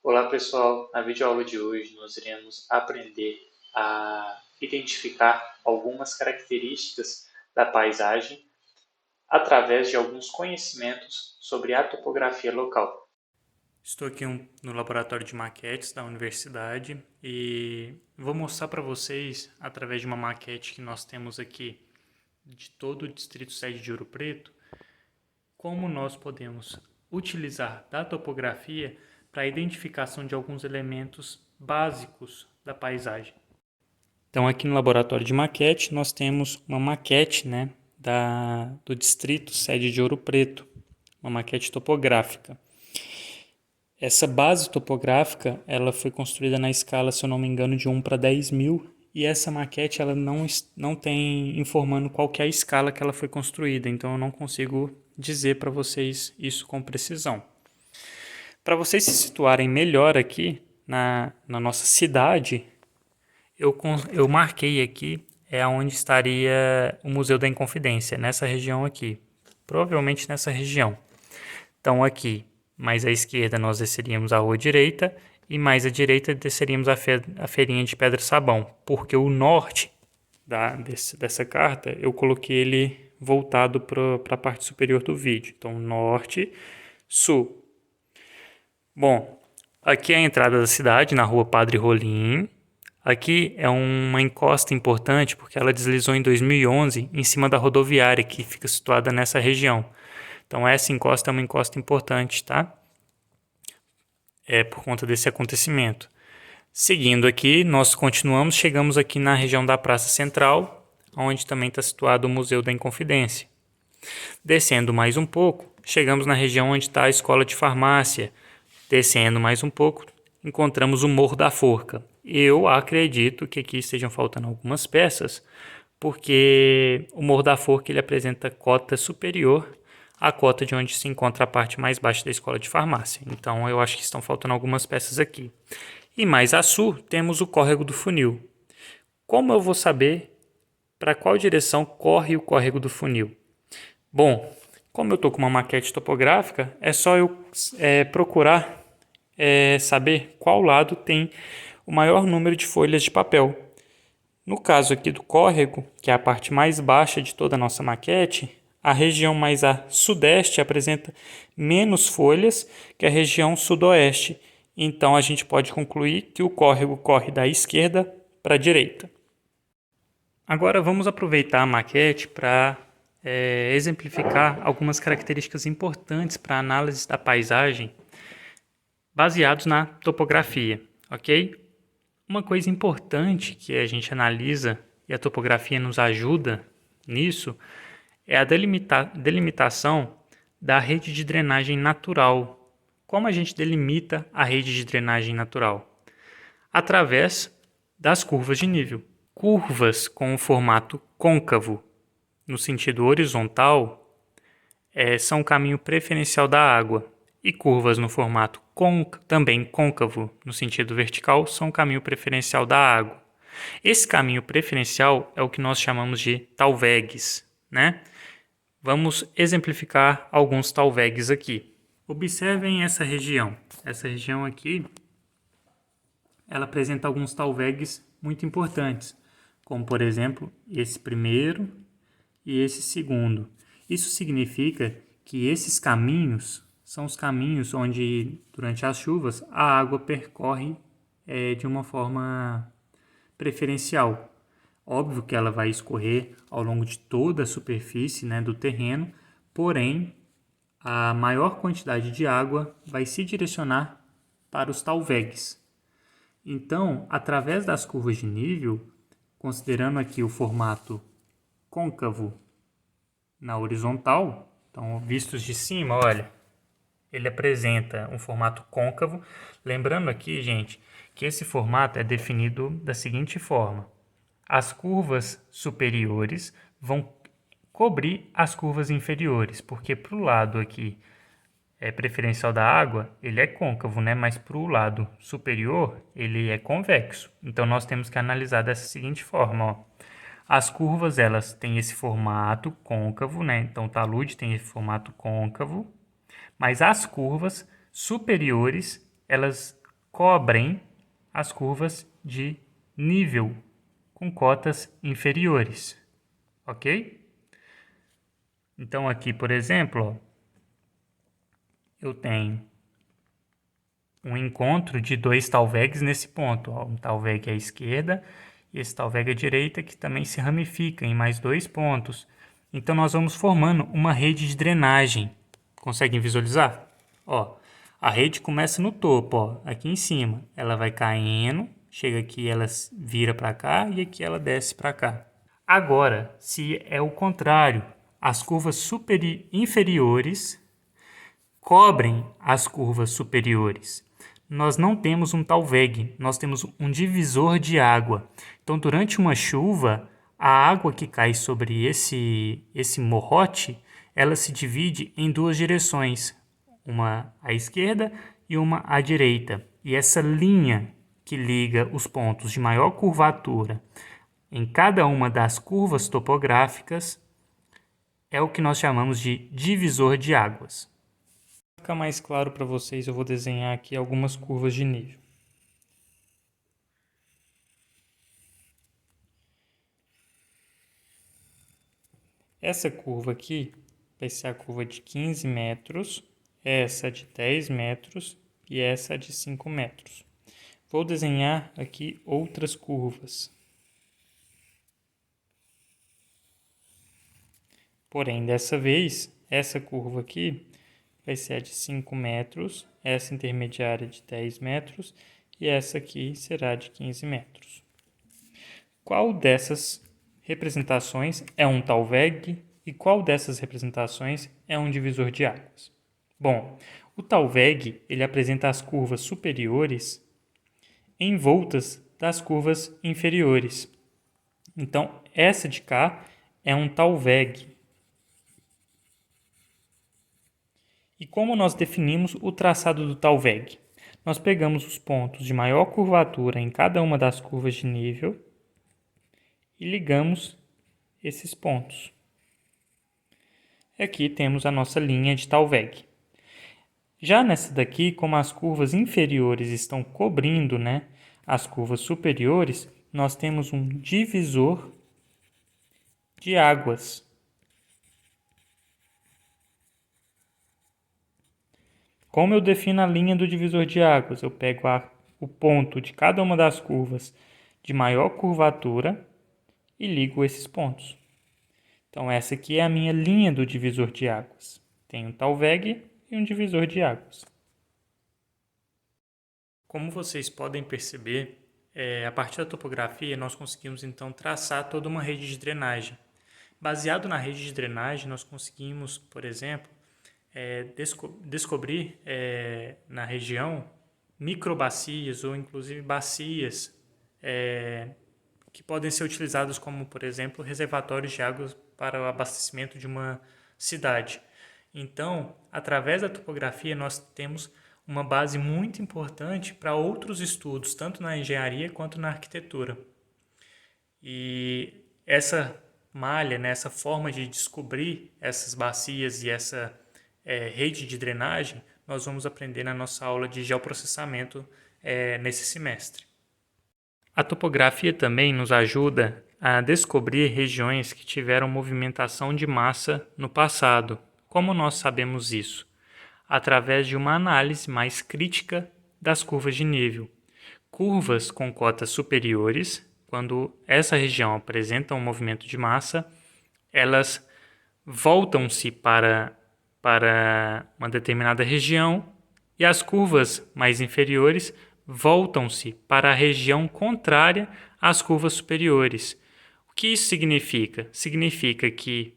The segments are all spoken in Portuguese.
Olá pessoal, na videoaula de hoje nós iremos aprender a identificar algumas características da paisagem através de alguns conhecimentos sobre a topografia local. Estou aqui no laboratório de maquetes da universidade e vou mostrar para vocês, através de uma maquete que nós temos aqui de todo o Distrito Sede de Ouro Preto, como nós podemos utilizar da topografia para a identificação de alguns elementos básicos da paisagem. Então aqui no laboratório de maquete nós temos uma maquete, do Distrito Sede de Ouro Preto, uma maquete topográfica. Essa base topográfica, ela foi construída na escala, se eu não me engano, de 1 para 10 mil, e essa maquete ela não tem informando qual que é a escala que ela foi construída, então eu não consigo dizer para vocês isso com precisão. Para vocês se situarem melhor aqui na nossa cidade, eu marquei aqui onde estaria o Museu da Inconfidência, nessa região aqui, provavelmente nessa região. Então aqui, mais à esquerda nós desceríamos a rua direita e mais à direita desceríamos a feirinha de Pedra Sabão, porque o norte dessa carta eu coloquei ele voltado para a parte superior do vídeo. Então norte, sul. Bom, aqui é a entrada da cidade, na rua Padre Rolim. Aqui é uma encosta importante porque ela deslizou em 2011 em cima da rodoviária que fica situada nessa região. Então essa encosta é uma encosta importante, tá? É por conta desse acontecimento. Seguindo aqui, nós continuamos, chegamos aqui na região da Praça Central, onde também está situado o Museu da Inconfidência. Descendo mais um pouco, chegamos na região onde está a Escola de Farmácia. Descendo mais um pouco, encontramos o Morro da Forca. Eu acredito que aqui estejam faltando algumas peças, porque o Morro da Forca ele apresenta cota superior à cota de onde se encontra a parte mais baixa da Escola de Farmácia. Então eu acho que estão faltando algumas peças aqui. E mais a sul temos o Córrego do Funil. Como eu vou saber para qual direção corre o Córrego do Funil? Bom, como eu estou com uma maquete topográfica, é só eu procurar saber qual lado tem o maior número de folhas de papel. No caso aqui do córrego, que é a parte mais baixa de toda a nossa maquete, a região mais a sudeste apresenta menos folhas que a região sudoeste. Então a gente pode concluir que o córrego corre da esquerda para a direita. Agora vamos aproveitar a maquete para exemplificar algumas características importantes para a análise da paisagem baseados na topografia, ok? Uma coisa importante que a gente analisa e a topografia nos ajuda nisso é a delimitação da rede de drenagem natural. Como a gente delimita a rede de drenagem natural? Através das curvas de nível. Curvas com o formato côncavo, no sentido horizontal, são o caminho preferencial da água. E curvas no formato também côncavo, no sentido vertical, são o caminho preferencial da água. Esse caminho preferencial é o que nós chamamos de talvegs, né? Vamos exemplificar alguns talvegs aqui. Observem essa região. Essa região aqui, ela apresenta alguns talvegs muito importantes, como por exemplo, esse primeiro e esse segundo. Isso significa que esses caminhos são os caminhos onde, durante as chuvas, a água percorre de uma forma preferencial. Óbvio que ela vai escorrer ao longo de toda a superfície, do terreno, porém, a maior quantidade de água vai se direcionar para os talvegs. Então, através das curvas de nível, considerando aqui o formato côncavo na horizontal, então vistos de cima, olha, ele apresenta um formato côncavo. Lembrando aqui, gente, que esse formato é definido da seguinte forma: as curvas superiores vão cobrir as curvas inferiores, porque para o lado aqui preferencial da água, ele é côncavo, né? Mas para o lado superior, ele é convexo. Então nós temos que analisar dessa seguinte forma, ó. As curvas, elas têm esse formato côncavo, né? Então o talude tem esse formato côncavo, mas as curvas superiores, elas cobrem as curvas de nível com cotas inferiores, ok? Então aqui, por exemplo, ó, eu tenho um encontro de dois talvegs nesse ponto, ó, um talveg à esquerda e esse talveg à direita, que também se ramifica em mais dois pontos. Então nós vamos formando uma rede de drenagem. Conseguem visualizar? Ó, a rede começa no topo, ó, aqui em cima. Ela vai caindo, chega aqui, ela vira para cá e aqui ela desce para cá. Agora, se é o contrário, as curvas inferiores cobrem as curvas superiores. Nós não temos um talveg, nós temos um divisor de água. Então, durante uma chuva, a água que cai sobre esse morrote, ela se divide em duas direções, uma à esquerda e uma à direita. E essa linha que liga os pontos de maior curvatura em cada uma das curvas topográficas é o que nós chamamos de divisor de águas. Para ficar mais claro para vocês, eu vou desenhar aqui algumas curvas de nível. Essa curva aqui vai ser a curva de 15 metros, essa de 10 metros e essa de 5 metros. Vou desenhar aqui outras curvas. Porém, dessa vez, essa curva aqui vai ser a de 5 metros, essa intermediária de 10 metros e essa aqui será de 15 metros. Qual dessas representações é um talveg e qual dessas representações é um divisor de águas? Bom, o talveg ele apresenta as curvas superiores envoltas das curvas inferiores. Então, essa de cá é um talveg. E como nós definimos o traçado do talveg? Nós pegamos os pontos de maior curvatura em cada uma das curvas de nível e ligamos esses pontos. Aqui temos a nossa linha de talveg. Já nessa daqui, como as curvas inferiores estão cobrindo, as curvas superiores, nós temos um divisor de águas. Como eu defino a linha do divisor de águas? Eu pego o ponto de cada uma das curvas de maior curvatura e ligo esses pontos. Então, essa aqui é a minha linha do divisor de águas. Tem um talveg e um divisor de águas. Como vocês podem perceber, a partir da topografia, nós conseguimos então traçar toda uma rede de drenagem. Baseado na rede de drenagem, nós conseguimos, por exemplo, descobrir na região microbacias ou inclusive bacias que podem ser utilizadas como, por exemplo, reservatórios de água para o abastecimento de uma cidade. Então, através da topografia, nós temos uma base muito importante para outros estudos, tanto na engenharia quanto na arquitetura. E essa malha, essa forma de descobrir essas bacias e essa rede de drenagem, nós vamos aprender na nossa aula de geoprocessamento nesse semestre. A topografia também nos ajuda a descobrir regiões que tiveram movimentação de massa no passado. Como nós sabemos isso? Através de uma análise mais crítica das curvas de nível. Curvas com cotas superiores, quando essa região apresenta um movimento de massa, elas voltam-se para uma determinada região e as curvas mais inferiores voltam-se para a região contrária às curvas superiores. O que isso significa? Significa que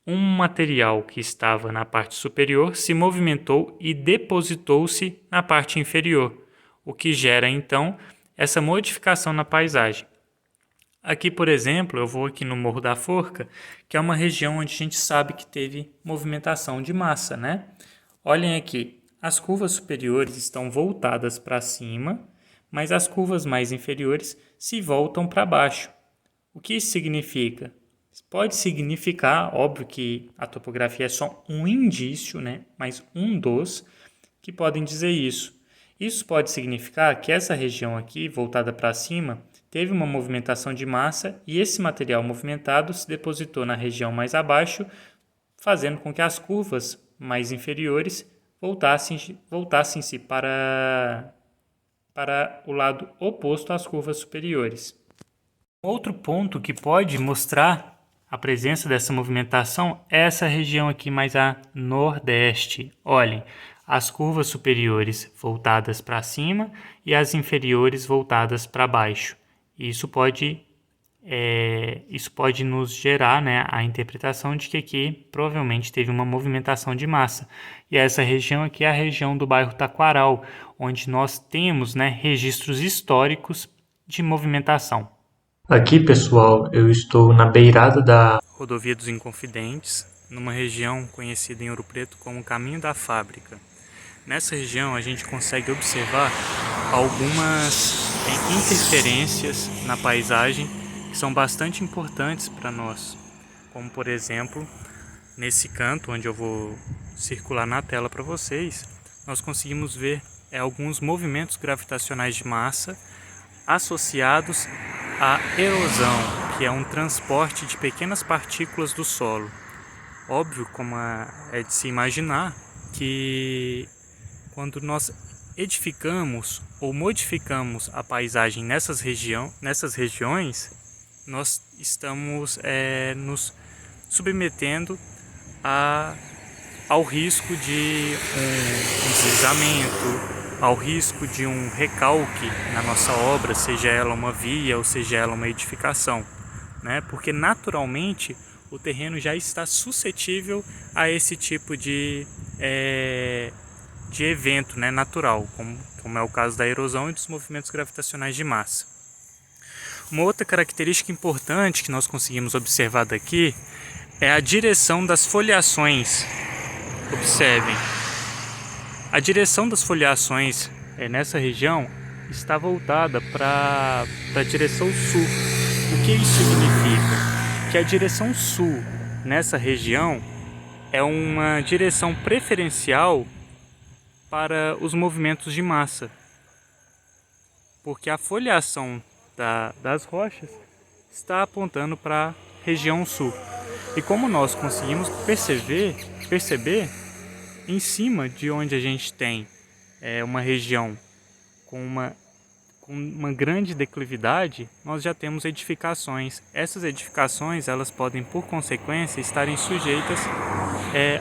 um material que estava na parte superior se movimentou e depositou-se na parte inferior, o que gera então essa modificação na paisagem. Aqui, por exemplo, eu vou aqui no Morro da Forca, que é uma região onde a gente sabe que teve movimentação de massa, Olhem aqui, as curvas superiores estão voltadas para cima, mas as curvas mais inferiores se voltam para baixo. O que isso significa? Pode significar, óbvio que a topografia é só um indício, mas um dos que podem dizer isso. Isso pode significar que essa região aqui, voltada para cima, teve uma movimentação de massa e esse material movimentado se depositou na região mais abaixo, fazendo com que as curvas mais inferiores voltassem-se para o lado oposto às curvas superiores. Outro ponto que pode mostrar a presença dessa movimentação é essa região aqui mais a nordeste. Olhem, as curvas superiores voltadas para cima e as inferiores voltadas para baixo. Isso pode nos gerar, né, a interpretação de que aqui provavelmente teve uma movimentação de massa. E essa região aqui é a região do bairro Taquaral, onde nós temos, né, registros históricos de movimentação. Aqui, pessoal, eu estou na beirada da Rodovia dos Inconfidentes, numa região conhecida em Ouro Preto como Caminho da Fábrica. Nessa região a gente consegue observar algumas interferências na paisagem que são bastante importantes para nós, como por exemplo, nesse canto onde eu vou circular na tela para vocês, nós conseguimos ver alguns movimentos gravitacionais de massa associados à erosão, que é um transporte de pequenas partículas do solo. Óbvio, como é de se imaginar, que quando nós edificamos ou modificamos a paisagem nessas regiões, nós estamos nos submetendo ao risco de um deslizamento, ao risco de um recalque na nossa obra, seja ela uma via ou seja ela uma edificação, né? Porque naturalmente o terreno já está suscetível a esse tipo de evento, né, natural, como é o caso da erosão e dos movimentos gravitacionais de massa. Uma outra característica importante que nós conseguimos observar daqui é a direção das foliações. Observem, a direção das foliações nessa região está voltada para a direção sul. O que isso significa? Que a direção sul nessa região é uma direção preferencial para os movimentos de massa, porque a foliação das rochas está apontando para a região sul. E como nós conseguimos perceber em cima de onde a gente tem uma região com uma grande declividade, nós já temos edificações. Essas edificações, elas podem, por consequência, estarem sujeitas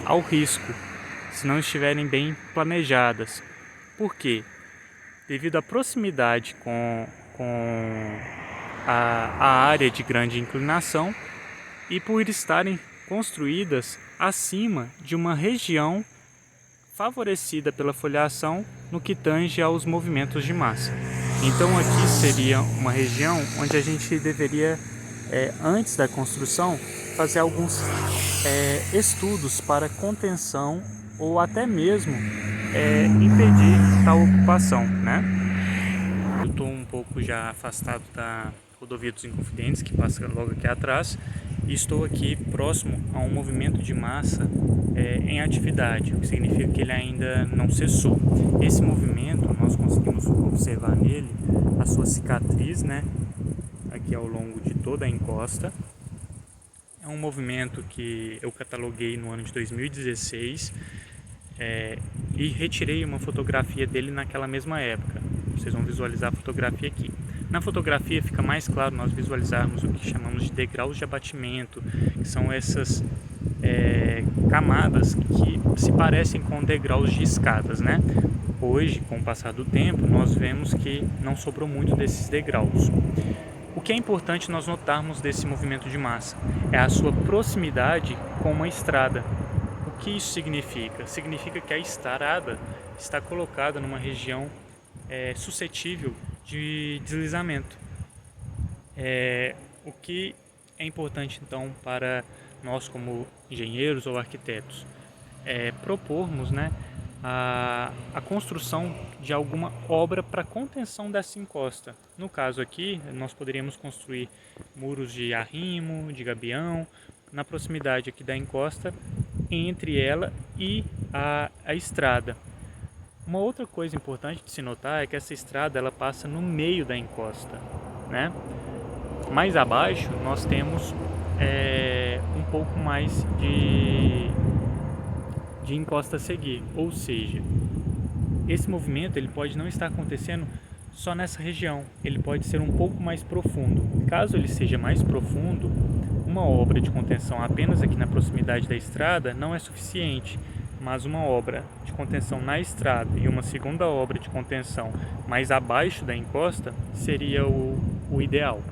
ao risco, se não estiverem bem planejadas. Por quê? Devido à proximidade com a área de grande inclinação e por estarem construídas acima de uma região favorecida pela foliação no que tange aos movimentos de massa. Então aqui seria uma região onde a gente deveria, antes da construção, fazer alguns estudos para contenção ou até mesmo impedir tal ocupação, né? Eu estou um pouco já afastado da Rodovia dos Inconfidentes, que passa logo aqui atrás, e estou aqui próximo a um movimento de massa em atividade, o que significa que ele ainda não cessou. Esse movimento, nós conseguimos observar nele a sua cicatriz, né, aqui ao longo de toda a encosta. É um movimento que eu cataloguei no ano de 2016 e retirei uma fotografia dele naquela mesma época. Vocês vão visualizar a fotografia aqui. Na fotografia fica mais claro nós visualizarmos o que chamamos de degraus de abatimento, que são essas camadas que se parecem com degraus de escadas, né? Hoje, com o passar do tempo, nós vemos que não sobrou muito desses degraus. O que é importante nós notarmos desse movimento de massa é a sua proximidade com uma estrada. O que isso significa? Significa que a estrada está colocada numa região suscetível de deslizamento. O que é importante então para nós como engenheiros ou arquitetos propormos, né, a construção de alguma obra para contenção dessa encosta. No caso aqui, nós poderíamos construir muros de arrimo, de gabião, na proximidade aqui da encosta, entre ela e a estrada. Uma outra coisa importante de se notar é que essa estrada ela passa no meio da encosta, né? Mais abaixo nós temos um pouco mais de encosta a seguir, ou seja, esse movimento ele pode não estar acontecendo só nessa região, ele pode ser um pouco mais profundo. Caso ele seja mais profundo, uma obra de contenção apenas aqui na proximidade da estrada não é suficiente, mas uma obra de contenção na estrada e uma segunda obra de contenção mais abaixo da encosta seria o ideal.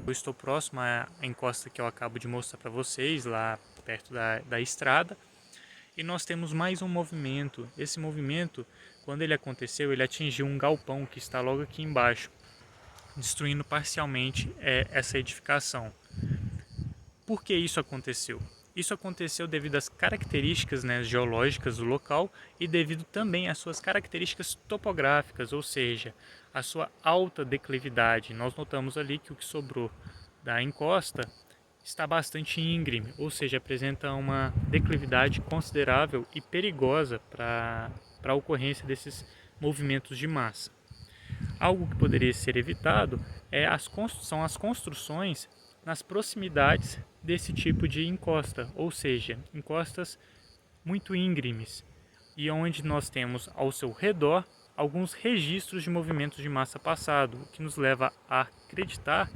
Eu estou próximo à encosta que eu acabo de mostrar para vocês, lá perto da estrada, e nós temos mais um movimento. Esse movimento, quando ele aconteceu, ele atingiu um galpão que está logo aqui embaixo, destruindo parcialmente essa edificação. Por que isso aconteceu? Isso aconteceu devido às características, né, geológicas do local e devido também às suas características topográficas, ou seja, a sua alta declividade. Nós notamos ali que o que sobrou da encosta está bastante íngreme, ou seja, apresenta uma declividade considerável e perigosa para a ocorrência desses movimentos de massa. Algo que poderia ser evitado são as construções nas proximidades desse tipo de encosta, ou seja, encostas muito íngremes, e onde nós temos ao seu redor alguns registros de movimentos de massa passado, o que nos leva a acreditar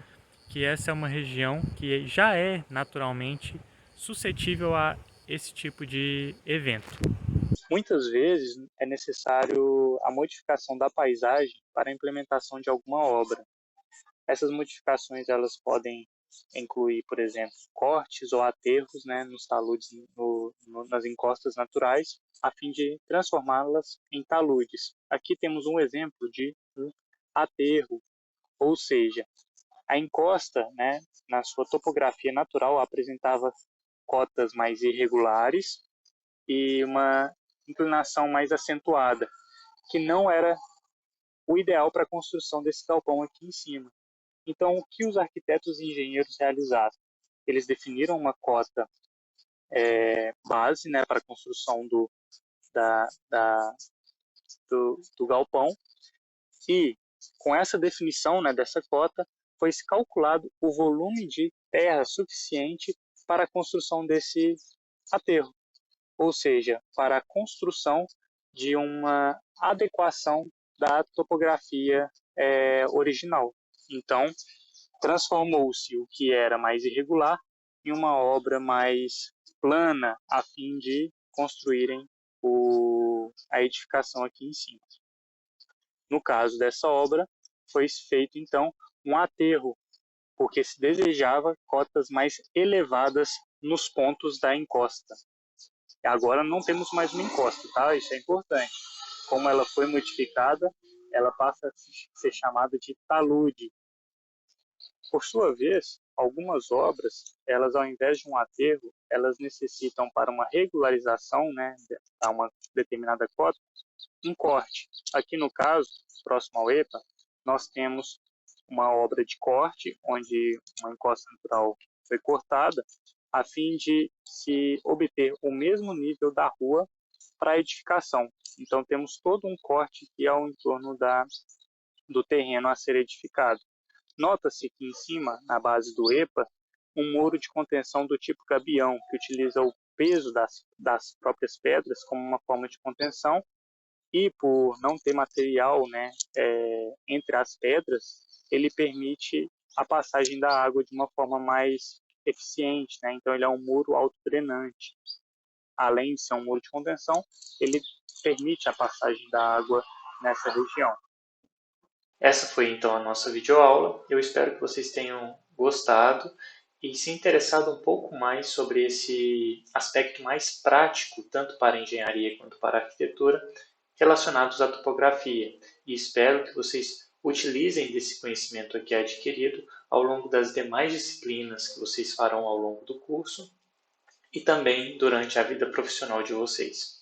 que essa é uma região que já é naturalmente suscetível a esse tipo de evento. Muitas vezes é necessário a modificação da paisagem para a implementação de alguma obra. Essas modificações elas podem incluir, por exemplo, cortes ou aterros, né, nos taludes, nas encostas naturais, a fim de transformá-las em taludes. Aqui temos um exemplo de um aterro, ou seja, a encosta, né, na sua topografia natural, apresentava cotas mais irregulares e uma inclinação mais acentuada, que não era o ideal para a construção desse galpão aqui em cima. Então, o que os arquitetos e engenheiros realizaram? Eles definiram uma cota base, né, para a construção da, da, do galpão, e com essa definição, né, dessa cota, foi se calculado o volume de terra suficiente para a construção desse aterro, ou seja, para a construção de uma adequação da topografia original. Então, transformou-se o que era mais irregular em uma obra mais plana, a fim de construírem a edificação aqui em cima. No caso dessa obra, foi feito então um aterro, porque se desejava cotas mais elevadas nos pontos da encosta. Agora não temos mais uma encosta, tá? Isso é importante. Como ela foi modificada, ela passa a ser chamada de talude. Por sua vez, algumas obras, elas ao invés de um aterro, elas necessitam para uma regularização, né, a uma determinada cota, um corte. Aqui no caso, próximo ao EPA, nós temos uma obra de corte, onde uma encosta natural foi cortada, a fim de se obter o mesmo nível da rua para a edificação. Então temos todo um corte que é ao entorno do terreno a ser edificado. Nota-se que em cima, na base do EPA, um muro de contenção do tipo gabião, que utiliza o peso das próprias pedras como uma forma de contenção, e por não ter material, né, entre as pedras, ele permite a passagem da água de uma forma mais eficiente, né? Então ele é um muro autodrenante. Além de ser um muro de contenção, ele permite a passagem da água nessa região. Essa foi então a nossa videoaula. Eu espero que vocês tenham gostado e se interessado um pouco mais sobre esse aspecto mais prático, tanto para a engenharia quanto para a arquitetura, relacionados à topografia. E espero que vocês utilizem desse conhecimento aqui adquirido ao longo das demais disciplinas que vocês farão ao longo do curso e também durante a vida profissional de vocês.